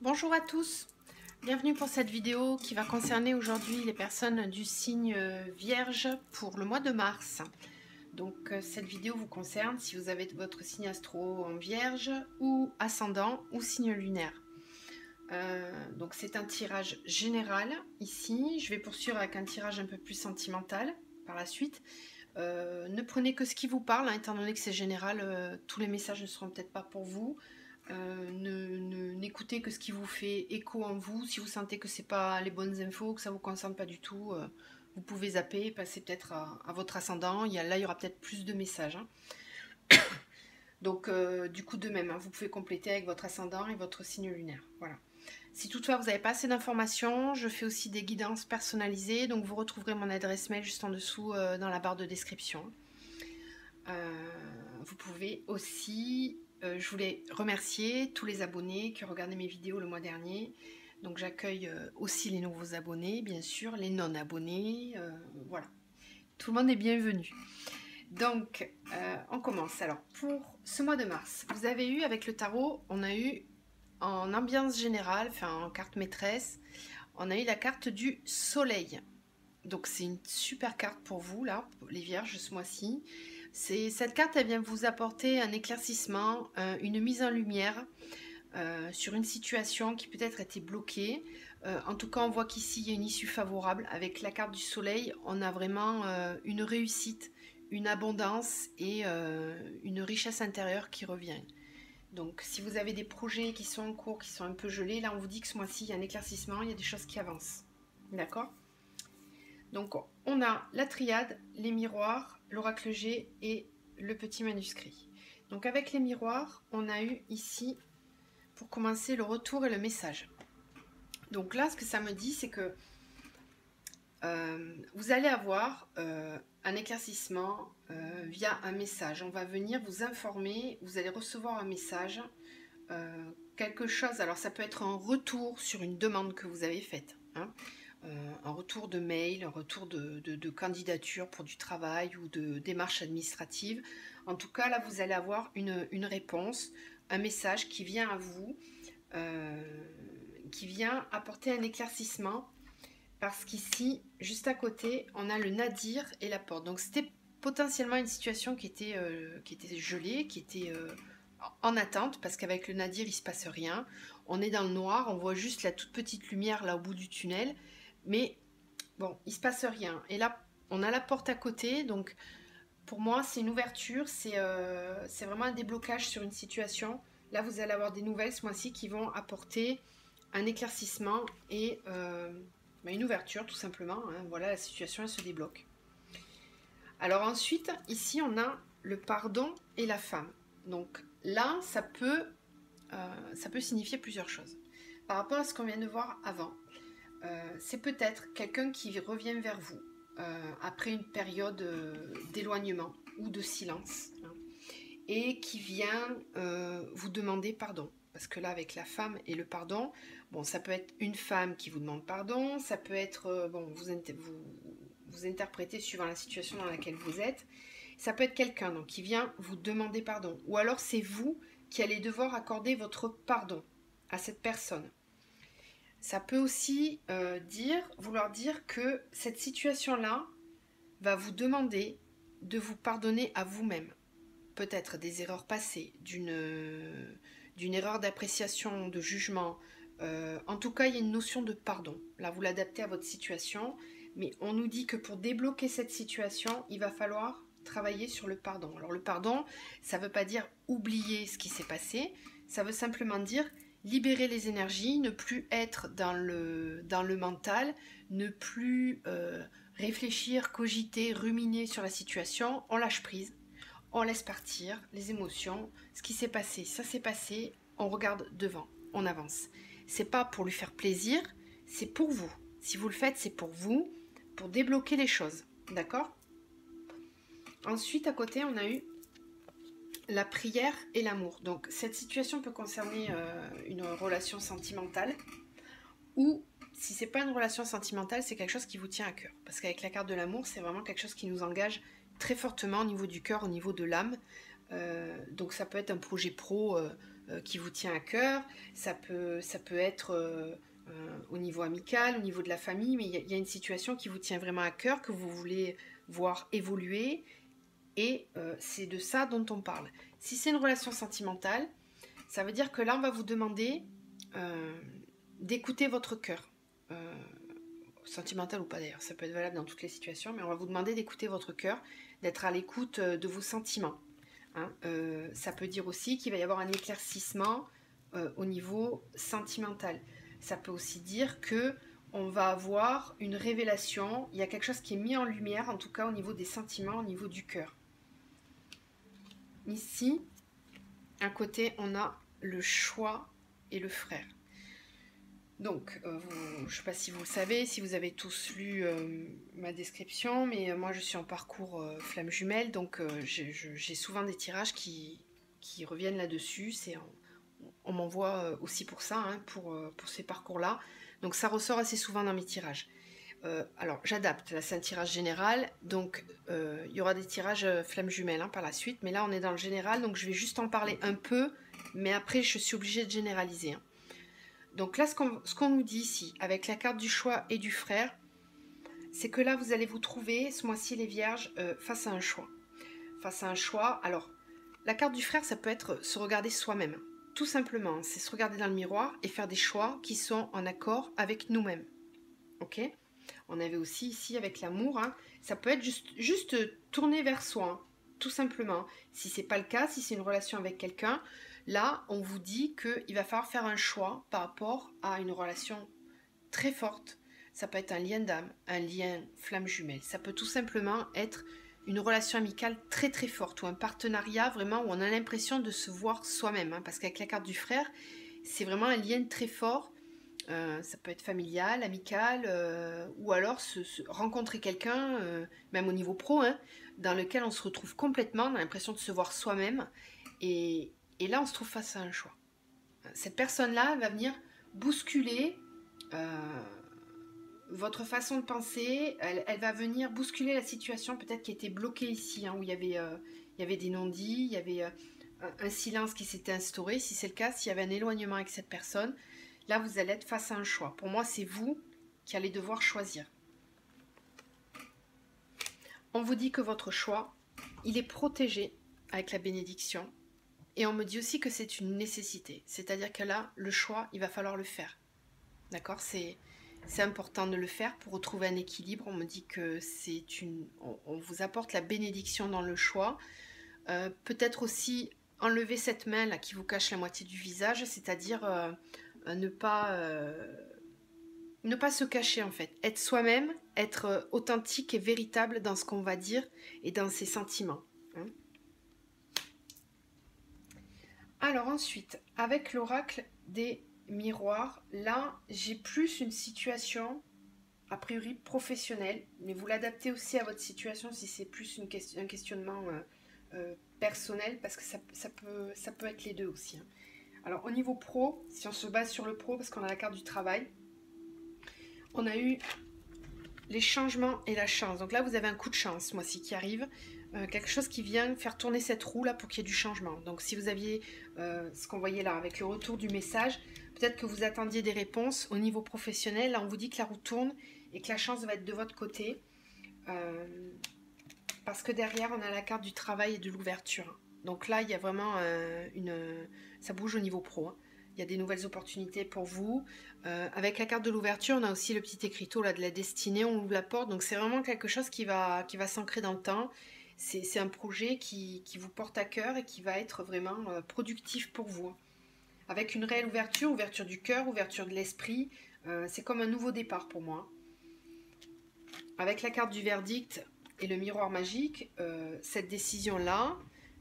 Bonjour à tous, bienvenue pour cette vidéo qui va concerner aujourd'hui les personnes du signe Vierge pour le mois de mars. Donc cette vidéo vous concerne si vous avez votre signe astro en Vierge ou ascendant ou signe lunaire. Donc c'est un tirage général ici, je vais poursuivre avec un tirage un peu plus sentimental par la suite. Ne prenez que ce qui vous parle, hein, étant donné que c'est général, tous les messages ne seront peut-être pas pour vous. N'écoutez que ce qui vous fait écho en vous. Si vous sentez que c'est pas les bonnes infos, que ça vous concerne pas du tout, vous pouvez zapper, passer peut-être à votre ascendant. Là, il y aura peut-être plus de messages. Hein. Donc, du coup, de même, hein, vous pouvez compléter avec votre ascendant et votre signe lunaire. Voilà. Si toutefois vous n'avez pas assez d'informations, je fais aussi des guidances personnalisées. Donc, vous retrouverez mon adresse mail juste en dessous dans la barre de description. Vous pouvez aussi... je voulais remercier tous les abonnés qui ont regardé mes vidéos le mois dernier. Donc j'accueille aussi les nouveaux abonnés, bien sûr, les non-abonnés. Voilà, tout le monde est bienvenu. Donc, on commence. Alors, pour ce mois de mars, vous avez eu, avec le tarot, on a eu en ambiance générale, enfin en carte maîtresse, on a eu la carte du soleil. Donc c'est une super carte pour vous, là, pour les vierges, ce mois-ci. Cette carte, elle vient vous apporter un éclaircissement, une mise en lumière sur une situation qui peut-être était bloquée. En tout cas, on voit qu'ici, il y a une issue favorable. Avec la carte du soleil, on a vraiment une réussite, une abondance et une richesse intérieure qui revient. Donc, si vous avez des projets qui sont en cours, qui sont un peu gelés, là, on vous dit que ce mois-ci, il y a un éclaircissement, il y a des choses qui avancent. D'accord ? Donc, on a la triade, les miroirs, l'oracle G et le petit manuscrit. Donc, avec les miroirs, on a eu ici, pour commencer, le retour et le message. Donc là, ce que ça me dit, c'est que vous allez avoir un éclaircissement via un message. On va venir vous informer, vous allez recevoir un message, quelque chose. Alors, ça peut être un retour sur une demande que vous avez faite, hein. Un retour de mail, un retour de candidature pour du travail ou de démarche administrative. En tout cas, là, vous allez avoir une réponse, un message qui vient à vous, qui vient apporter un éclaircissement, parce qu'ici, juste à côté, on a le nadir et la porte. Donc, c'était potentiellement une situation qui était gelée, qui était en attente, parce qu'avec le nadir, il ne se passe rien. On est dans le noir, on voit juste la toute petite lumière là au bout du tunnel. Mais bon, il se passe rien. Et là, on a la porte à côté, donc pour moi, c'est une ouverture, c'est vraiment un déblocage sur une situation. Là, vous allez avoir des nouvelles ce mois-ci qui vont apporter un éclaircissement et une ouverture, tout simplement. Hein. Voilà, la situation, elle se débloque. Alors ensuite, ici, on a le pardon et la femme. Donc là, ça peut signifier plusieurs choses. Par rapport à ce qu'on vient de voir avant, c'est peut-être quelqu'un qui revient vers vous après une période d'éloignement ou de silence, hein, et qui vient vous demander pardon. Parce que là, avec la femme et le pardon, bon, ça peut être une femme qui vous demande pardon, ça peut être, vous interprétez suivant la situation dans laquelle vous êtes, ça peut être quelqu'un donc qui vient vous demander pardon, ou alors c'est vous qui allez devoir accorder votre pardon à cette personne. Ça peut aussi vouloir dire que cette situation-là va vous demander de vous pardonner à vous-même. Peut-être des erreurs passées, d'une erreur d'appréciation, de jugement. En tout cas, il y a une notion de pardon. Là, vous l'adaptez à votre situation, mais on nous dit que pour débloquer cette situation, il va falloir travailler sur le pardon. Alors le pardon, ça ne veut pas dire oublier ce qui s'est passé, ça veut simplement dire libérer les énergies, ne plus être dans le mental, ne plus réfléchir, cogiter, ruminer sur la situation, on lâche prise, on laisse partir les émotions, ce qui s'est passé, ça s'est passé, on regarde devant, on avance. C'est pas pour lui faire plaisir, c'est pour vous. Si vous le faites, c'est pour vous, pour débloquer les choses, d'accord ? Ensuite, à côté, on a eu la prière et l'amour. Donc, cette situation peut concerner une relation sentimentale ou, si c'est pas une relation sentimentale, c'est quelque chose qui vous tient à cœur. Parce qu'avec la carte de l'amour, c'est vraiment quelque chose qui nous engage très fortement au niveau du cœur, au niveau de l'âme. Donc, ça peut être un projet pro qui vous tient à cœur. Ça peut être au niveau amical, au niveau de la famille, mais il y a une situation qui vous tient vraiment à cœur, que vous voulez voir évoluer, et c'est de ça dont on parle. Si c'est une relation sentimentale, ça veut dire que là, on va vous demander d'écouter votre cœur. Sentimental ou pas d'ailleurs, ça peut être valable dans toutes les situations, mais on va vous demander d'écouter votre cœur, d'être à l'écoute de vos sentiments. Hein. Ça peut dire aussi qu'il va y avoir un éclaircissement au niveau sentimental. Ça peut aussi dire que on va avoir une révélation, il y a quelque chose qui est mis en lumière, en tout cas au niveau des sentiments, au niveau du cœur. Ici, à côté, on a le choix et le frère. Donc, je ne sais pas si vous le savez, si vous avez tous lu ma description, mais moi je suis en parcours flamme jumelle, donc j'ai souvent des tirages qui reviennent là-dessus. On m'envoie aussi pour ça, hein, pour ces parcours-là. Donc ça ressort assez souvent dans mes tirages. Alors j'adapte, là c'est un tirage général, donc il y aura des tirages flamme jumelle hein, par la suite, mais là on est dans le général, donc je vais juste en parler un peu, mais après je suis obligée de généraliser. Hein. Donc là, ce qu'on nous dit ici, avec la carte du choix et du frère, c'est que là, vous allez vous trouver, ce mois-ci, les vierges, face à un choix. Face à un choix, alors, la carte du frère, ça peut être se regarder soi-même. Tout simplement, c'est se regarder dans le miroir et faire des choix qui sont en accord avec nous-mêmes. Ok ? On avait aussi ici, avec l'amour, hein, ça peut être juste tourner vers soi, hein, tout simplement. Si c'est pas le cas, si c'est une relation avec quelqu'un, là, on vous dit qu'il va falloir faire un choix par rapport à une relation très forte. Ça peut être un lien d'âme, un lien flamme jumelle. Ça peut tout simplement être une relation amicale très très forte ou un partenariat vraiment où on a l'impression de se voir soi-même. Hein, parce qu'avec la carte du frère, c'est vraiment un lien très fort. Ça peut être familial, amical, ou alors rencontrer quelqu'un, même au niveau pro, hein, dans lequel on se retrouve complètement, on a l'impression de se voir soi-même. Et là, on se trouve face à un choix. Cette personne-là va venir bousculer votre façon de penser. Elle va venir bousculer la situation, peut-être qui était bloquée ici, hein, où il y avait des non-dits, il y avait un silence qui s'était instauré. Si c'est le cas, s'il y avait un éloignement avec cette personne, là, vous allez être face à un choix. Pour moi, c'est vous qui allez devoir choisir. On vous dit que votre choix, il est protégé avec la bénédiction. Et on me dit aussi que c'est une nécessité. C'est-à-dire que là, le choix, il va falloir le faire. D'accord ? C'est important de le faire pour retrouver un équilibre. On me dit que on vous apporte la bénédiction dans le choix. Peut-être aussi enlever cette main là qui vous cache la moitié du visage, c'est-à-dire ne pas se cacher en fait. Être soi-même, être authentique et véritable dans ce qu'on va dire et dans ses sentiments. Hein. Alors ensuite, avec l'oracle des miroirs, là j'ai plus une situation a priori professionnelle, mais vous l'adaptez aussi à votre situation si c'est plus un questionnement personnel, parce que ça peut être les deux aussi. Hein. Alors au niveau pro, si on se base sur le pro, parce qu'on a la carte du travail, on a eu les changements et la chance. Donc là vous avez un coup de chance, ce mois-ci qui arrive, quelque chose qui vient faire tourner cette roue là pour qu'il y ait du changement. Donc si vous aviez ce qu'on voyait là avec le retour du message, peut-être que vous attendiez des réponses au niveau professionnel. Là on vous dit que la roue tourne et que la chance va être de votre côté, parce que derrière on a la carte du travail et de l'ouverture. Donc là il y a vraiment ça bouge au niveau pro. Hein. Il y a des nouvelles opportunités pour vous. Avec la carte de l'ouverture, on a aussi le petit écriteau là de la destinée, on ouvre la porte. Donc c'est vraiment quelque chose qui va s'ancrer dans le temps. C'est un projet qui vous porte à cœur et qui va être vraiment productif pour vous. Avec une réelle ouverture du cœur, ouverture de l'esprit. C'est comme un nouveau départ pour moi. Avec la carte du verdict et le miroir magique, cette décision-là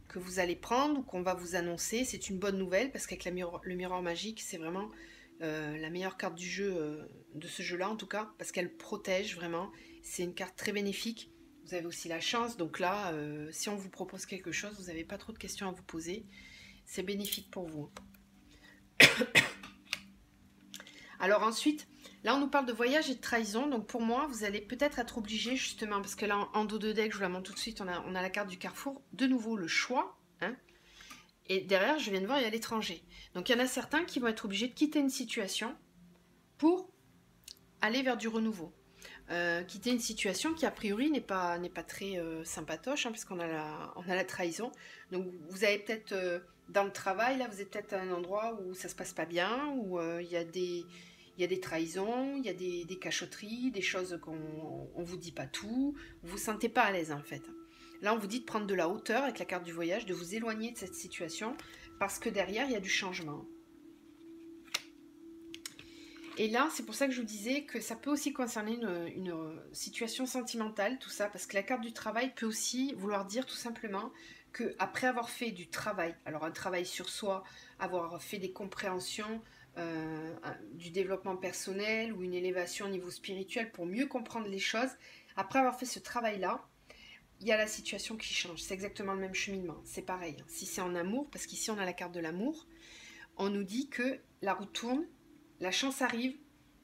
que vous allez prendre ou qu'on va vous annoncer, c'est une bonne nouvelle parce qu'avec le miroir magique, c'est vraiment la meilleure carte du jeu, de ce jeu-là en tout cas, parce qu'elle protège vraiment. C'est une carte très bénéfique. Vous avez aussi la chance, donc là, si on vous propose quelque chose, vous n'avez pas trop de questions à vous poser. C'est bénéfique pour vous. Alors ensuite, là on nous parle de voyage et de trahison, donc pour moi, vous allez peut-être être obligé justement, parce que là en dos de deck, je vous la montre tout de suite, on a la carte du carrefour, de nouveau le choix, hein, Et derrière, je viens de voir, il y a l'étranger. Donc il y en a certains qui vont être obligés de quitter une situation pour aller vers du renouveau. Quitter une situation qui a priori n'est pas très sympatoche, hein, puisqu'on on a la trahison. Donc vous avez peut-être dans le travail, là vous êtes peut-être à un endroit où ça se passe pas bien, où il y a des trahisons, il y a des cachotteries, des choses qu'on vous dit pas tout, vous vous sentez pas à l'aise en fait. Là on vous dit de prendre de la hauteur avec la carte du voyage, de vous éloigner de cette situation, parce que derrière il y a du changement. Et là, c'est pour ça que je vous disais que ça peut aussi concerner une situation sentimentale, tout ça, parce que la carte du travail peut aussi vouloir dire tout simplement que après avoir fait du travail, alors un travail sur soi, avoir fait des compréhensions, du développement personnel ou une élévation au niveau spirituel pour mieux comprendre les choses, après avoir fait ce travail-là, il y a la situation qui change. C'est exactement le même cheminement, c'est pareil. Si c'est en amour, parce qu'ici on a la carte de l'amour, on nous dit que la roue tourne, la chance arrive,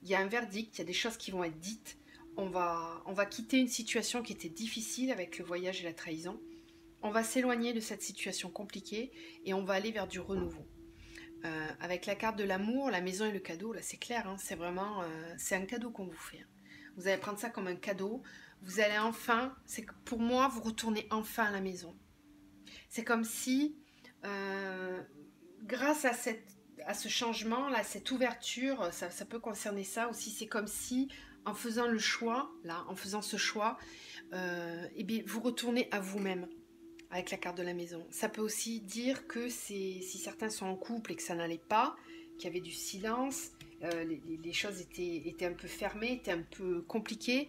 il y a un verdict, il y a des choses qui vont être dites. On va quitter une situation qui était difficile avec le voyage et la trahison. On va s'éloigner de cette situation compliquée et on va aller vers du renouveau. Avec la carte de l'amour, la maison et le cadeau, là c'est clair, hein, c'est vraiment c'est un cadeau qu'on vous fait. Hein. Vous allez prendre ça comme un cadeau. Vous allez enfin, c'est que pour moi, vous retournez enfin à la maison. C'est comme si, grâce à ce changement, là, cette ouverture, ça peut concerner ça aussi. C'est comme si, en faisant le choix, là, en faisant ce choix, eh bien, vous retournez à vous-même avec la carte de la maison. Ça peut aussi dire que si certains sont en couple et que ça n'allait pas, qu'il y avait du silence, les choses étaient un peu fermées, étaient un peu compliquées.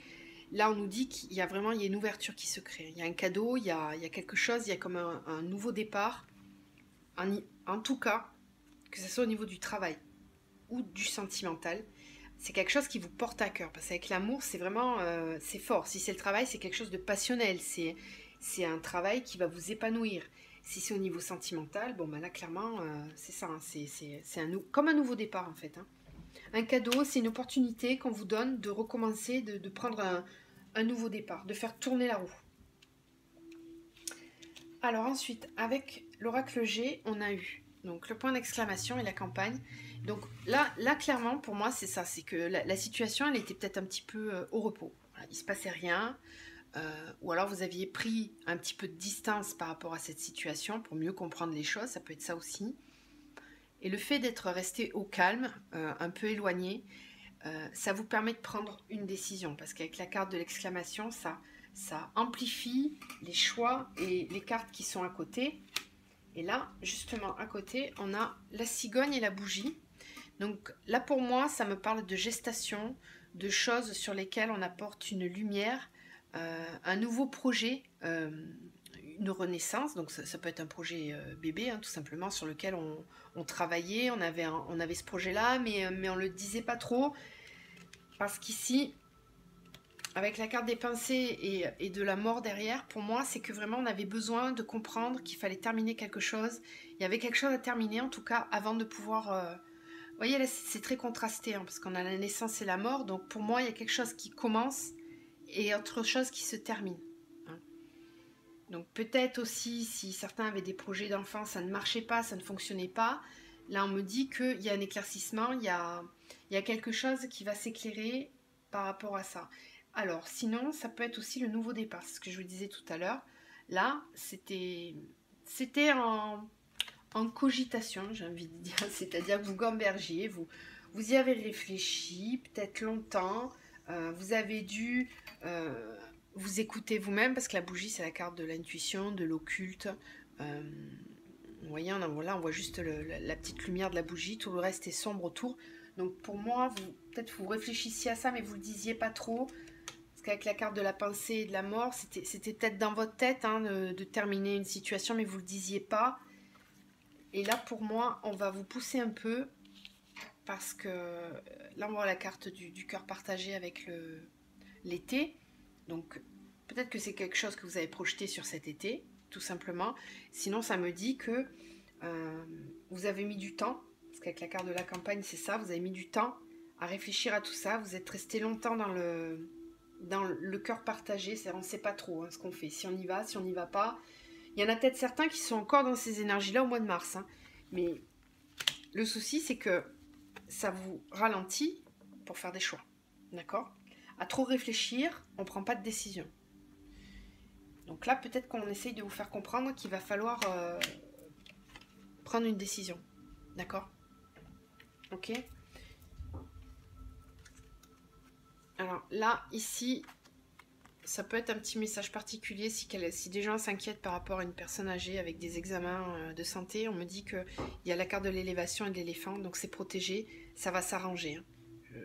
Là, on nous dit qu'il y a vraiment une ouverture qui se crée. Il y a un cadeau, il y a quelque chose, il y a comme un nouveau départ. En tout cas, que ce soit au niveau du travail ou du sentimental, c'est quelque chose qui vous porte à cœur. Parce qu'avec l'amour, c'est vraiment c'est fort. Si c'est le travail, c'est quelque chose de passionnel. C'est un travail qui va vous épanouir. Si c'est au niveau sentimental, bon, ben là, clairement, c'est ça. Hein, comme un nouveau départ, en fait. Hein. Un cadeau, c'est une opportunité qu'on vous donne de recommencer, de prendre un nouveau départ, de faire tourner la roue. Alors ensuite, avec l'oracle G, on a eu donc le point d'exclamation et la campagne. Donc là clairement, pour moi, c'est ça. C'est que la situation, elle était peut-être un petit peu au repos. Voilà, il ne se passait rien. Ou alors vous aviez pris un petit peu de distance par rapport à cette situation pour mieux comprendre les choses. Ça peut être ça aussi. Et le fait d'être resté au calme, un peu éloigné, ça vous permet de prendre une décision. Parce qu'avec la carte de l'exclamation, ça amplifie les choix et les cartes qui sont à côté. Et là, justement, à côté, on a la cigogne et la bougie. Donc là, pour moi, ça me parle de gestation, de choses sur lesquelles on apporte une lumière, un nouveau projet, une renaissance. Donc ça peut être un projet bébé, hein, tout simplement, sur lequel on travaillait. On avait ce projet-là, mais on ne le disait pas trop. Parce qu'ici, avec la carte des pensées et de la mort derrière, pour moi, c'est que vraiment on avait besoin de comprendre qu'il fallait terminer quelque chose. Il y avait quelque chose à terminer, en tout cas, avant de pouvoir... Vous voyez, là, c'est très contrasté, hein, parce qu'on a la naissance et la mort. Donc pour moi, il y a quelque chose qui commence et autre chose qui se termine. Hein. Donc peut-être aussi, si certains avaient des projets d'enfant, ça ne marchait pas, ça ne fonctionnait pas. Là, on me dit qu'il y a un éclaircissement, il y a quelque chose qui va s'éclairer par rapport à ça. Alors, sinon, ça peut être aussi le nouveau départ, c'est ce que je vous disais tout à l'heure. Là, c'était en cogitation, j'ai envie de dire, c'est-à-dire que vous gambergiez, vous y avez réfléchi, peut-être longtemps, vous avez dû vous écouter vous-même, parce que la bougie, c'est la carte de l'intuition, de l'occulte. Vous voyez, on voit juste la petite lumière de la bougie, tout le reste est sombre autour. Donc pour moi, peut-être vous réfléchissiez à ça, mais vous ne le disiez pas trop. Parce qu'avec la carte de la pensée et de la mort, c'était peut-être dans votre tête, hein, de terminer une situation, mais vous ne le disiez pas. Et là, pour moi, on va vous pousser un peu, parce que là, on voit la carte du cœur partagé avec l'été. Donc peut-être que c'est quelque chose que vous avez projeté sur cet été, tout simplement. Sinon, ça me dit que vous avez mis du temps, parce qu'avec la carte de la campagne, c'est ça, vous avez mis du temps à réfléchir à tout ça. Vous êtes resté longtemps dans le cœur partagé, c'est-à-dire on ne sait pas trop, hein, ce qu'on fait, si on y va, si on n'y va pas. Il y en a peut-être certains qui sont encore dans ces énergies-là au mois de mars. Hein. Mais le souci, c'est que ça vous ralentit pour faire des choix. D'accord? À trop réfléchir, on ne prend pas de décision. Donc là, peut-être qu'on essaye de vous faire comprendre qu'il va falloir prendre une décision. D'accord? Ok? Alors là, ici, ça peut être un petit message particulier si des gens s'inquiètent par rapport à une personne âgée avec des examens de santé. On me dit qu'il y a la carte de l'élévation et de l'éléphant, donc c'est protégé, ça va s'arranger. Hein.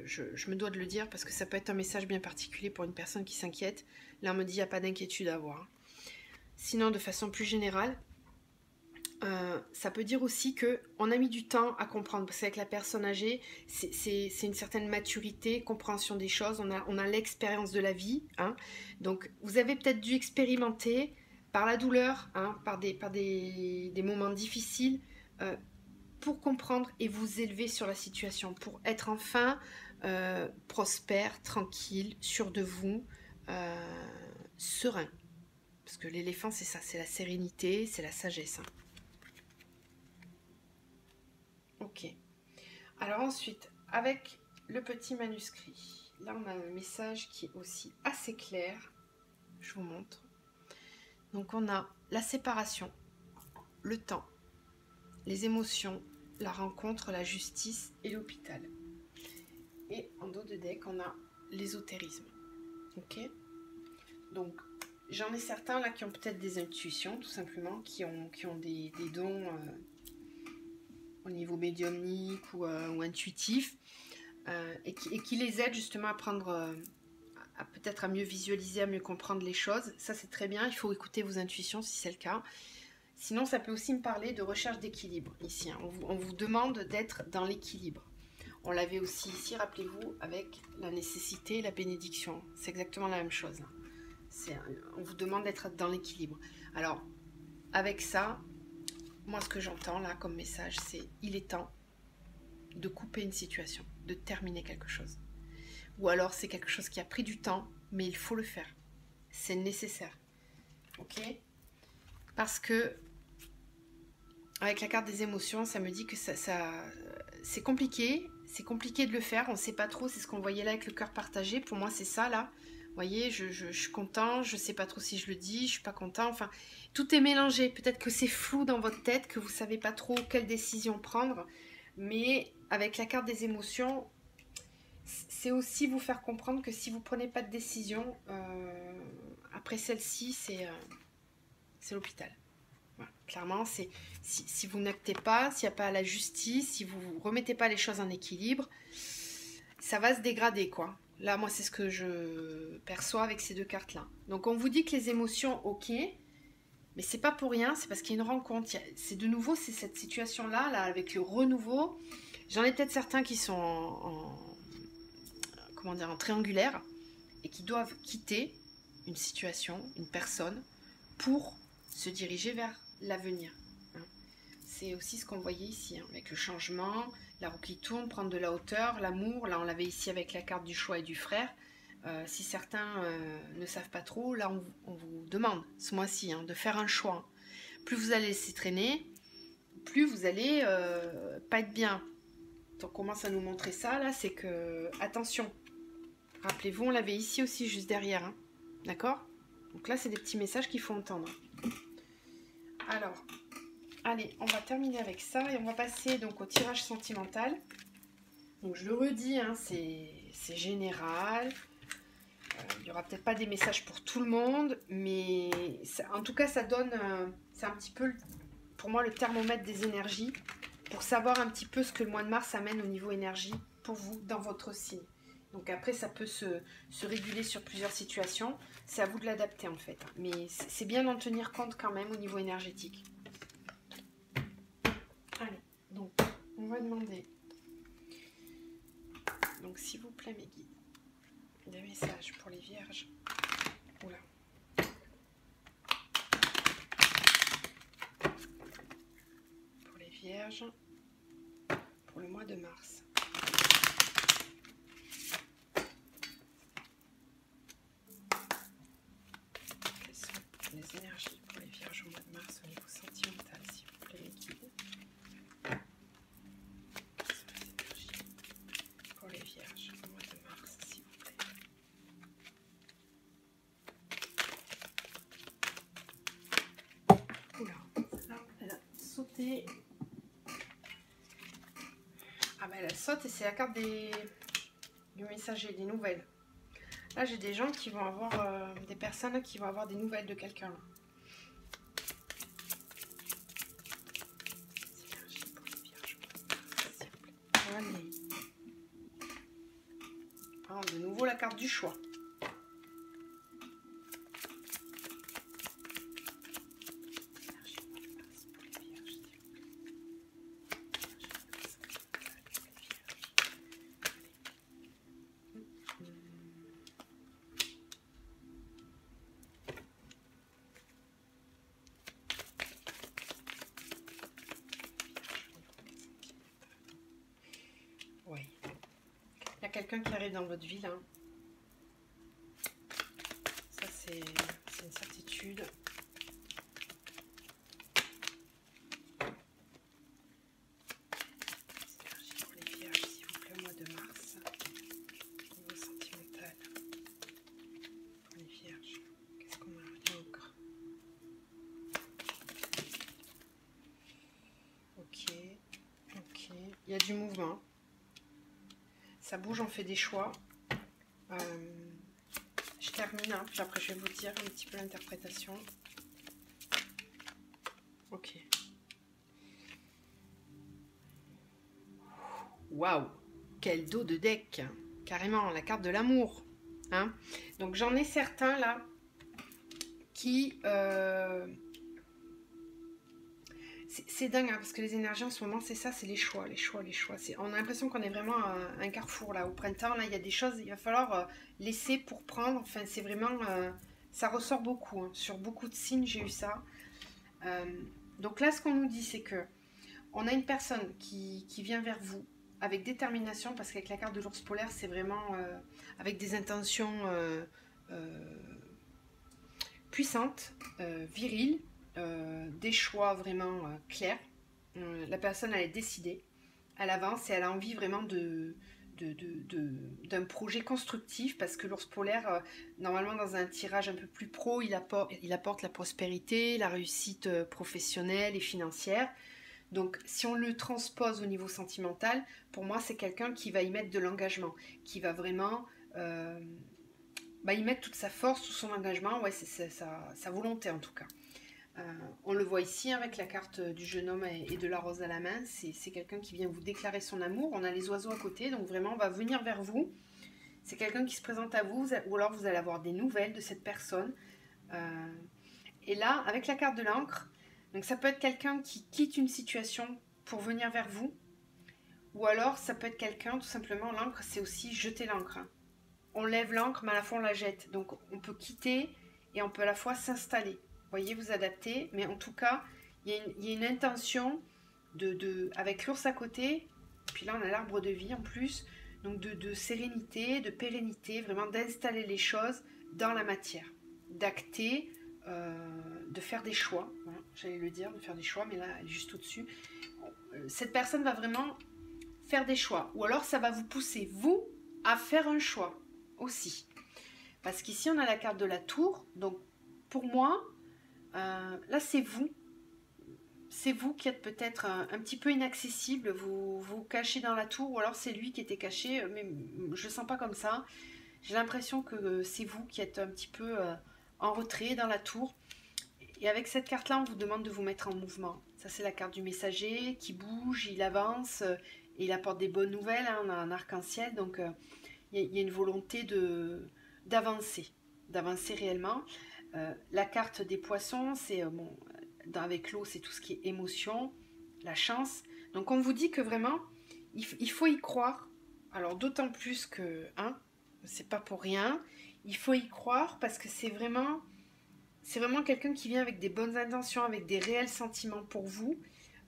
Je me dois de le dire parce que ça peut être un message bien particulier pour une personne qui s'inquiète. Là, on me dit qu'il n'y a pas d'inquiétude à avoir. Sinon, de façon plus générale, ça peut dire aussi qu'on a mis du temps à comprendre, parce qu'avec la personne âgée, c'est une certaine maturité, compréhension des choses, on a l'expérience de la vie, hein. Donc vous avez peut-être dû expérimenter par la douleur, hein, par des moments difficiles, pour comprendre et vous élever sur la situation, pour être enfin prospère, tranquille, sûr de vous, serein. Parce que l'éléphant, c'est ça, c'est la sérénité, c'est la sagesse, hein. Ok. Alors ensuite, avec le petit manuscrit, là on a un message qui est aussi assez clair. Je vous montre. Donc on a la séparation, le temps, les émotions, la rencontre, la justice et l'hôpital. Et en dos de deck, on a l'ésotérisme. Ok. Donc j'en ai certains là qui ont peut-être des intuitions, tout simplement, qui ont des dons au niveau médiumnique ou intuitif, et qui les aident justement à prendre, peut-être à mieux visualiser, à mieux comprendre les choses. Ça c'est très bien, il faut écouter vos intuitions si c'est le cas. Sinon ça peut aussi me parler de recherche d'équilibre ici, hein. On vous demande d'être dans l'équilibre. On l'avait aussi ici, rappelez-vous, avec la nécessité et la bénédiction. C'est exactement la même chose. On vous demande d'être dans l'équilibre. Alors, avec ça, moi ce que j'entends là comme message, c'est il est temps de couper une situation, de terminer quelque chose. Ou alors c'est quelque chose qui a pris du temps, mais il faut le faire. C'est nécessaire. Ok? Parce que avec la carte des émotions, ça me dit que c'est compliqué. C'est compliqué de le faire. On ne sait pas trop. C'est ce qu'on voyait là avec le cœur partagé. Pour moi, c'est ça là. Vous voyez, je suis content. Je ne sais pas trop si je le dis. Je ne suis pas content. Enfin, tout est mélangé. Peut-être que c'est flou dans votre tête, que vous ne savez pas trop quelle décision prendre. Mais avec la carte des émotions, c'est aussi vous faire comprendre que si vous ne prenez pas de décision, après celle-ci, c'est l'hôpital. Voilà. Clairement, si vous n'actez pas, s'il n'y a pas la justice, si vous ne remettez pas les choses en équilibre, ça va se dégrader, quoi. Là, moi, c'est ce que je perçois avec ces deux cartes-là. Donc, on vous dit que les émotions, ok, mais c'est pas pour rien, c'est parce qu'il y a une rencontre. C'est de nouveau, c'est cette situation-là, là, avec le renouveau. J'en ai peut-être certains qui sont en triangulaire et qui doivent quitter une situation, une personne, pour se diriger vers l'avenir. C'est aussi ce qu'on voyait ici, hein, avec le changement, la roue qui tourne, prendre de la hauteur, l'amour. Là, on l'avait ici avec la carte du choix et du frère. Si certains ne savent pas trop, là, on vous demande, ce mois-ci, hein, de faire un choix. Plus vous allez laisser traîner, plus vous allez pas être bien. Donc, on commence à nous montrer ça, là, c'est que, attention, rappelez-vous, on l'avait ici aussi, juste derrière, hein, d'accord? Donc là, c'est des petits messages qu'il faut entendre. Alors, allez, on va terminer avec ça et on va passer donc au tirage sentimental. Donc je le redis, hein, c'est général. Il n'y aura peut-être pas des messages pour tout le monde, mais ça, en tout cas ça donne, c'est un petit peu pour moi le thermomètre des énergies, pour savoir un petit peu ce que le mois de mars amène au niveau énergie pour vous dans votre signe. Donc après ça peut se réguler sur plusieurs situations, c'est à vous de l'adapter en fait. Mais c'est bien d'en tenir compte quand même au niveau énergétique. Allez, donc on va demander, donc s'il vous plaît mes guides, des messages pour les vierges. Oula. Pour les vierges, pour le mois de mars. Quelles sont les énergies pour les vierges au mois de mars? c'est... Ah ben elle saute et c'est la carte du messager, des nouvelles. Là j'ai des gens qui vont avoir... des personnes qui vont avoir des nouvelles de quelqu'un. Allez. Ah, de nouveau la carte du choix. Oui. Il y a quelqu'un qui arrive dans votre vie là. Ça c'est une certitude. Énergie pour les vierges, s'il vous plaît, au mois de mars. Niveau sentimental. Pour les vierges. Qu'est-ce qu'on a encore? Ok. Ok. Il y a du mouvement. Ça bouge, on fait des choix. Je termine, hein, puis après je vais vous dire un petit peu l'interprétation. Ok. Waouh! Quel dos de deck! Carrément, la carte de l'amour. Hein? Donc j'en ai certains là qui... C'est dingue, hein, parce que les énergies en ce moment, c'est ça, c'est les choix, les choix, les choix. On a l'impression qu'on est vraiment à un carrefour, là, au printemps. Là, il y a des choses, il va falloir laisser pour prendre. Enfin, c'est vraiment... ça ressort beaucoup. Hein. Sur beaucoup de signes, j'ai eu ça. Donc là, ce qu'on nous dit, c'est que on a une personne qui vient vers vous avec détermination, parce qu'avec la carte de l'ours polaire, c'est vraiment avec des intentions puissantes, viriles, des choix vraiment clairs. La personne, elle est décidée, elle avance et elle a envie vraiment d'un projet constructif, parce que l'ours polaire, normalement dans un tirage un peu plus pro, il apporte la prospérité, la réussite professionnelle et financière. Donc si on le transpose au niveau sentimental, pour moi c'est quelqu'un qui va y mettre de l'engagement, qui va vraiment y mettre toute sa force, tout son engagement, ouais, c'est sa volonté en tout cas. On le voit ici avec la carte du jeune homme et de la rose à la main, c'est quelqu'un qui vient vous déclarer son amour. On a les oiseaux à côté, donc vraiment on va venir vers vous. C'est quelqu'un qui se présente à vous, ou alors vous allez avoir des nouvelles de cette personne. Et là, avec la carte de l'encre, donc ça peut être quelqu'un qui quitte une situation pour venir vers vous, ou alors ça peut être quelqu'un, tout simplement, l'encre c'est aussi jeter l'encre. Hein. On lève l'encre mais à la fois on la jette, donc on peut quitter et on peut à la fois s'installer. Voyez, vous adaptez, mais en tout cas, il y a une intention avec l'ours à côté, puis là on a l'arbre de vie en plus, donc de sérénité, de pérennité, vraiment d'installer les choses dans la matière, d'acter, de faire des choix, voilà, j'allais le dire, de faire des choix, mais là elle est juste au-dessus. Cette personne va vraiment faire des choix, ou alors ça va vous pousser, vous, à faire un choix aussi. Parce qu'ici on a la carte de la tour, donc pour moi, là c'est vous qui êtes peut-être un petit peu inaccessible, vous vous cachez dans la tour, ou alors c'est lui qui était caché, mais je le sens pas comme ça. J'ai l'impression que c'est vous qui êtes un petit peu en retrait dans la tour. Et avec cette carte-là, on vous demande de vous mettre en mouvement. Ça, c'est la carte du messager qui bouge, il avance, et il apporte des bonnes nouvelles. Hein, on a un arc-en-ciel, donc il y a une volonté d'avancer réellement. La carte des poissons, c'est avec l'eau, c'est tout ce qui est émotion, la chance. Donc on vous dit que vraiment, il faut y croire. Alors d'autant plus que, hein, c'est pas pour rien. Il faut y croire parce que c'est vraiment quelqu'un qui vient avec des bonnes intentions, avec des réels sentiments pour vous.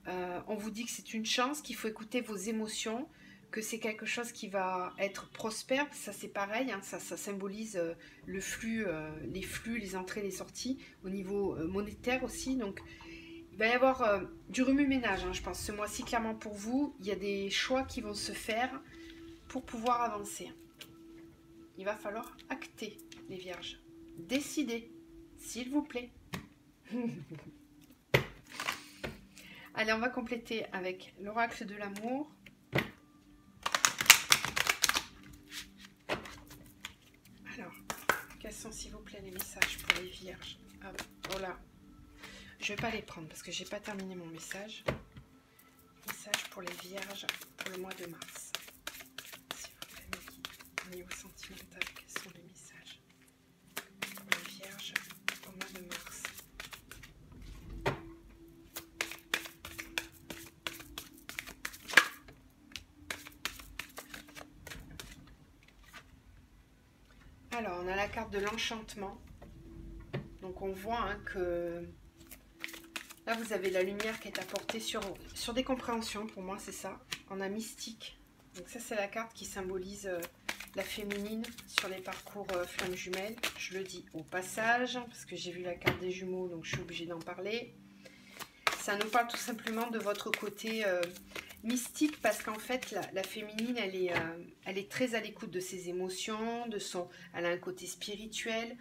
On vous dit que c'est une chance, qu'il faut écouter vos émotions, que c'est quelque chose qui va être prospère. Ça c'est pareil, hein, ça symbolise le flux, les flux, les entrées, les sorties, au niveau monétaire aussi. Donc il va y avoir du remue-ménage, hein, je pense, ce mois-ci clairement pour vous. Il y a des choix qui vont se faire pour pouvoir avancer. Il va falloir acter, les vierges. Décider, s'il vous plaît. Allez, on va compléter avec l'oracle de l'amour. Alors, quels sont s'il vous plaît les messages pour les vierges? Ah, oh là, je vais pas les prendre parce que j'ai pas terminé mon message. Message pour les vierges pour le mois de mars. S'il vous plaît, au niveau sentimental, quels sont les messages pour les vierges au mois de mars? Alors, on a la carte de l'enchantement. Donc, on voit hein, que là, vous avez la lumière qui est apportée sur des compréhensions. Pour moi, c'est ça. On a mystique. Donc, ça, c'est la carte qui symbolise la féminine sur les parcours flammes jumelles. Je le dis au passage, parce que j'ai vu la carte des jumeaux, donc je suis obligée d'en parler. Ça nous parle tout simplement de votre côté mystique, parce qu'en fait, la féminine, elle est très à l'écoute de ses émotions, elle a un côté spirituel,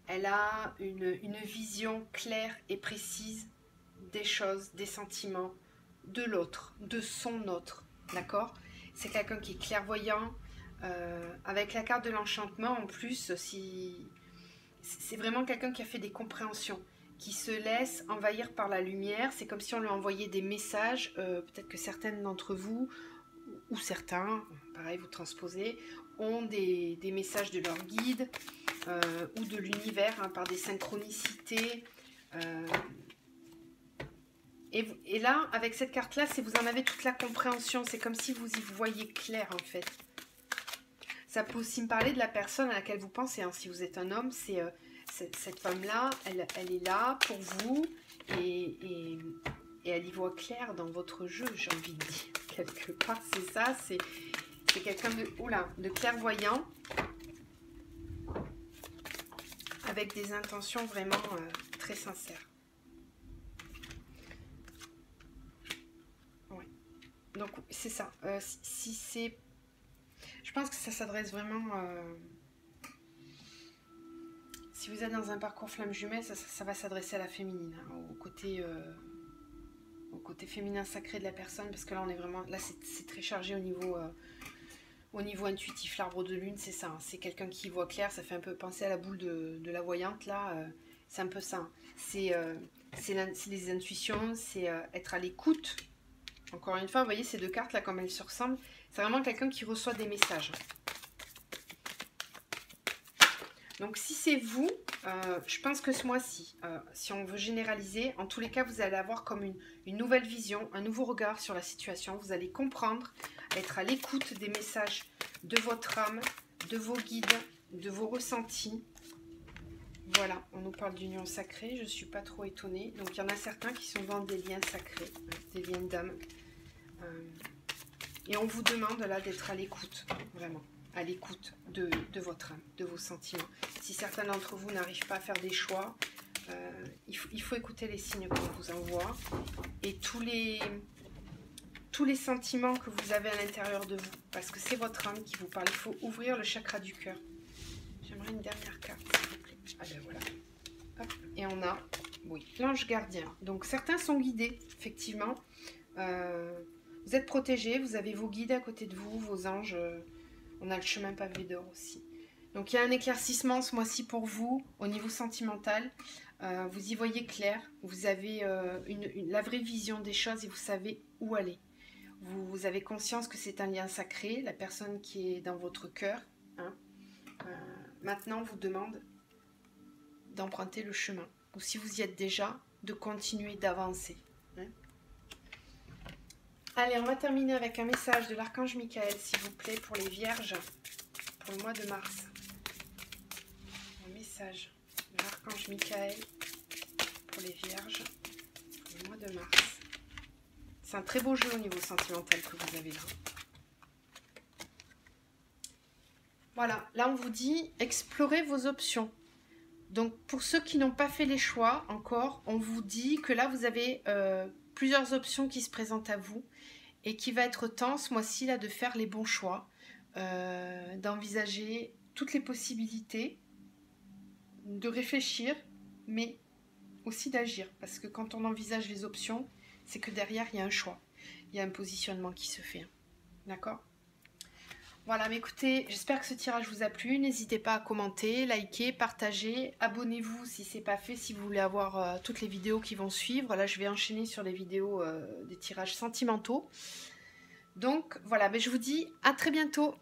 elle a une vision claire et précise des choses, des sentiments, de l'autre, de son autre, d'accord? C'est quelqu'un qui est clairvoyant, avec la carte de l'enchantement en plus, c'est vraiment quelqu'un qui a fait des compréhensions, qui se laisse envahir par la lumière. C'est comme si on lui envoyait des messages, peut-être que certaines d'entre vous, ou certains, pareil vous transposez, ont des messages de leur guide, ou de l'univers, hein, par des synchronicités. Et là, avec cette carte-là, si vous en avez toute la compréhension, c'est comme si vous y voyez clair en fait. Ça peut aussi me parler de la personne à laquelle vous pensez, hein. Si vous êtes un homme, c'est cette femme-là, elle est là pour vous et elle y voit clair dans votre jeu, j'ai envie de dire. Quelque part, c'est ça, c'est quelqu'un de clairvoyant, avec des intentions vraiment très sincères. Ouais. Donc, c'est ça. Si c'est... Je pense que ça s'adresse vraiment... si vous êtes dans un parcours flamme jumelle, ça va s'adresser à la féminine, hein, au côté féminin sacré de la personne, parce que là, on est vraiment... Là, c'est très chargé au niveau intuitif. L'arbre de lune, c'est ça. Hein, c'est quelqu'un qui voit clair. Ça fait un peu penser à la boule de la voyante, là. C'est un peu ça. Hein. C'est les intuitions, c'est être à l'écoute. Encore une fois, vous voyez ces deux cartes là, comme elles se ressemblent. C'est vraiment quelqu'un qui reçoit des messages. Donc si c'est vous, je pense que ce mois-ci, si on veut généraliser, en tous les cas, vous allez avoir comme une nouvelle vision, un nouveau regard sur la situation. Vous allez comprendre, être à l'écoute des messages de votre âme, de vos guides, de vos ressentis. Voilà, on nous parle d'union sacrée, je ne suis pas trop étonnée. Donc il y en a certains qui sont dans des liens sacrés, des liens d'âme. Et on vous demande là d'être à l'écoute, vraiment, à l'écoute de votre âme, de vos sentiments. Si certains d'entre vous n'arrivent pas à faire des choix, il faut écouter les signes qu'on vous envoie. Et tous les sentiments que vous avez à l'intérieur de vous, parce que c'est votre âme qui vous parle. Il faut ouvrir le chakra du cœur. J'aimerais une dernière carte, s'il vous plaît. Ah ben voilà. Hop. Et on a, oui, l'ange gardien. Donc certains sont guidés, effectivement. Vous êtes protégés, vous avez vos guides à côté de vous, vos anges. On a le chemin pavé d'or aussi. Donc il y a un éclaircissement ce mois-ci pour vous, au niveau sentimental. Vous y voyez clair, vous avez la vraie vision des choses et vous savez où aller. Vous avez conscience que c'est un lien sacré, la personne qui est dans votre cœur. Hein. Maintenant, on vous demande d'emprunter le chemin. Ou si vous y êtes déjà, de continuer d'avancer. Hein. Allez, on va terminer avec un message de l'archange Michael, s'il vous plaît, pour les vierges, pour le mois de mars. Un message de l'archange Michael pour les vierges, pour le mois de mars. C'est un très beau jeu au niveau sentimental que vous avez là. Voilà, là on vous dit explorez vos options. Donc pour ceux qui n'ont pas fait les choix encore, on vous dit que là vous avez plusieurs options qui se présentent à vous et qu'il va être temps ce mois-ci là de faire les bons choix, d'envisager toutes les possibilités, de réfléchir, mais aussi d'agir. Parce que quand on envisage les options, c'est que derrière, il y a un choix. Il y a un positionnement qui se fait. D'accord ? Voilà, mais écoutez, j'espère que ce tirage vous a plu. N'hésitez pas à commenter, liker, partager. Abonnez-vous si ce n'est pas fait, si vous voulez avoir toutes les vidéos qui vont suivre. Là, je vais enchaîner sur les vidéos des tirages sentimentaux. Donc, voilà, je vous dis à très bientôt.